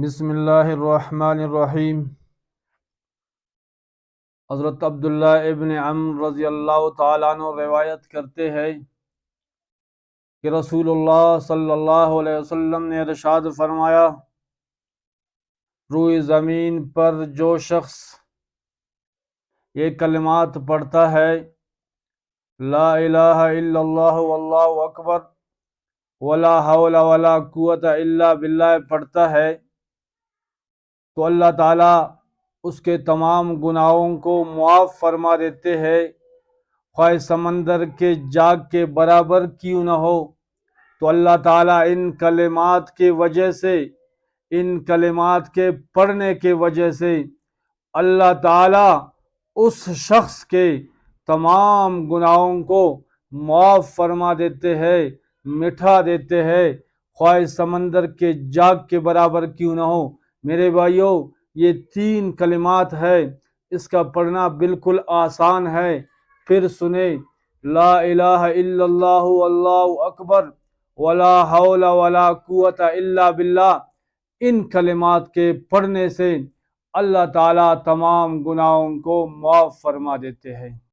بسم اللہ الرحمن الرحیم۔ حضرت عبداللہ ابن عمرو رضی اللہ تعالیٰ عنہ روایت کرتے ہیں کہ رسول اللہ صلی اللہ علیہ وسلم نے ارشاد فرمایا، روئے زمین پر جو شخص یہ کلمات پڑھتا ہے، لا الہ الا اللہ واللہ اکبر ولا حول ولا قوت الا باللہ پڑھتا ہے، تو اللہ تعالیٰ اس کے تمام گناہوں کو معاف فرما دیتے ہیں، خواہ سمندر کے جاگ کے برابر کیوں نہ ہو۔ تو اللہ تعالیٰ ان کلمات کی وجہ سے، ان کلمات کے پڑھنے کی وجہ سے اللہ تعالیٰ اس شخص کے تمام گناہوں کو معاف فرما دیتے ہیں، مٹھا دیتے ہیں، خواہ سمندر کے جاگ کے برابر کیوں نہ ہو۔ میرے بھائیوں، یہ 3 کلمات ہے، اس کا پڑھنا بالکل آسان ہے۔ پھر سنیں، لا الہ الا اللہ واللہ اکبر ولا حول ولا قوت الا باللہ۔ ان کلمات کے پڑھنے سے اللہ تعالیٰ تمام گناہوں کو معاف فرما دیتے ہیں۔